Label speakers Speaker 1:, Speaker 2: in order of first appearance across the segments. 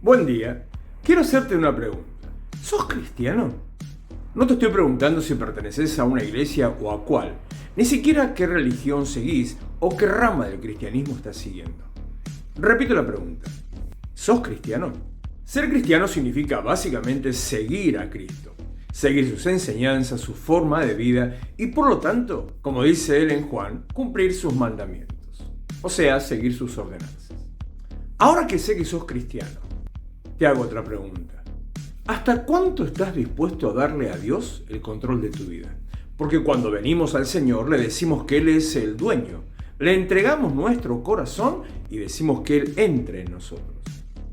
Speaker 1: Buen día. Quiero hacerte una pregunta. ¿Sos cristiano? No te estoy preguntando si perteneces a una iglesia o a cuál, ni siquiera qué religión seguís o qué rama del cristianismo estás siguiendo. Repito la pregunta. ¿Sos cristiano? Ser cristiano significa básicamente seguir a Cristo, seguir sus enseñanzas, su forma de vida y por lo tanto, como dice él en Juan, cumplir sus mandamientos, o sea, seguir sus ordenanzas. Ahora que sé que sos cristiano, te hago otra pregunta. ¿Hasta cuánto estás dispuesto a darle a Dios el control de tu vida? Porque cuando venimos al Señor le decimos que Él es el dueño, le entregamos nuestro corazón y decimos que Él entre en nosotros.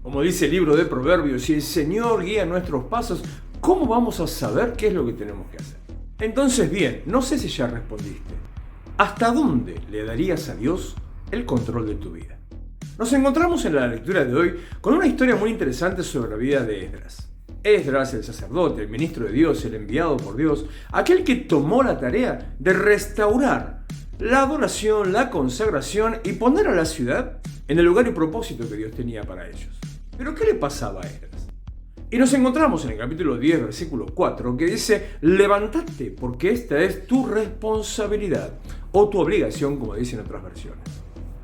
Speaker 1: Como dice el libro de Proverbios, si el Señor guía nuestros pasos, ¿cómo vamos a saber qué es lo que tenemos que hacer? Entonces bien, no sé si ya respondiste. ¿Hasta dónde le darías a Dios el control de tu vida? Nos encontramos en la lectura de hoy con una historia muy interesante sobre la vida de Esdras. Esdras, el sacerdote, el ministro de Dios, el enviado por Dios, aquel que tomó la tarea de restaurar la adoración, la consagración y poner a la ciudad en el lugar y propósito que Dios tenía para ellos. Pero ¿qué le pasaba a Esdras? Y nos encontramos en el capítulo 10, versículo 4, que dice: levántate, porque esta es tu responsabilidad, o tu obligación, como dicen otras versiones.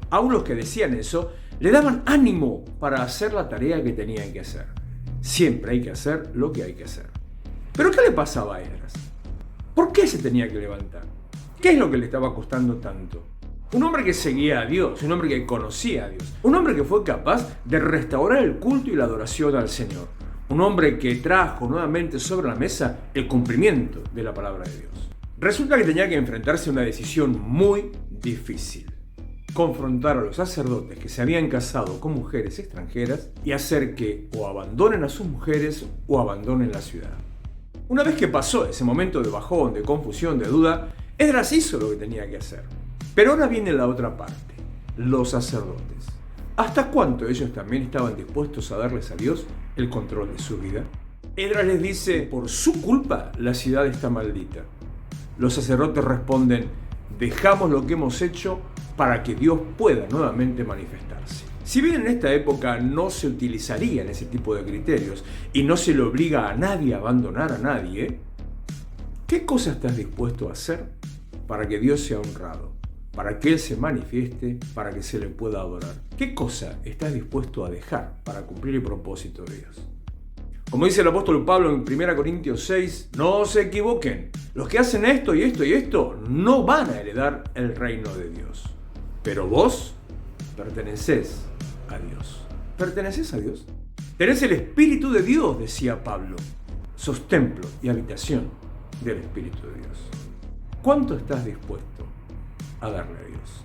Speaker 1: Aún los que decían eso le daban ánimo para hacer la tarea que tenían que hacer. Siempre hay que hacer lo que hay que hacer. ¿Pero qué le pasaba a Esdras? ¿Por qué se tenía que levantar? ¿Qué es lo que le estaba costando tanto? Un hombre que seguía a Dios, un hombre que conocía a Dios, un hombre que fue capaz de restaurar el culto y la adoración al Señor, un hombre que trajo nuevamente sobre la mesa el cumplimiento de la palabra de Dios. Resulta que tenía que enfrentarse a una decisión muy difícil: confrontar a los sacerdotes que se habían casado con mujeres extranjeras y hacer que o abandonen a sus mujeres o abandonen la ciudad. Una vez que pasó ese momento de bajón, de confusión, de duda, Esdras hizo lo que tenía que hacer. Pero ahora viene la otra parte: los sacerdotes. ¿Hasta cuánto ellos también estaban dispuestos a darles a Dios el control de su vida? Esdras les dice: por su culpa la ciudad está maldita. Los sacerdotes responden: dejamos lo que hemos hecho para que Dios pueda nuevamente manifestarse. Si bien en esta época no se utilizarían ese tipo de criterios y no se le obliga a nadie a abandonar a nadie, ¿qué cosa estás dispuesto a hacer para que Dios sea honrado, para que Él se manifieste, para que se le pueda adorar? ¿Qué cosa estás dispuesto a dejar para cumplir el propósito de Dios? Como dice el apóstol Pablo en 1 Corintios 6, no se equivoquen, los que hacen esto y esto y esto no van a heredar el reino de Dios. Pero vos pertenecés a Dios. ¿Perteneces a Dios? Tenés el Espíritu de Dios, decía Pablo. Sos templo y habitación del Espíritu de Dios. ¿Cuánto estás dispuesto a darle a Dios?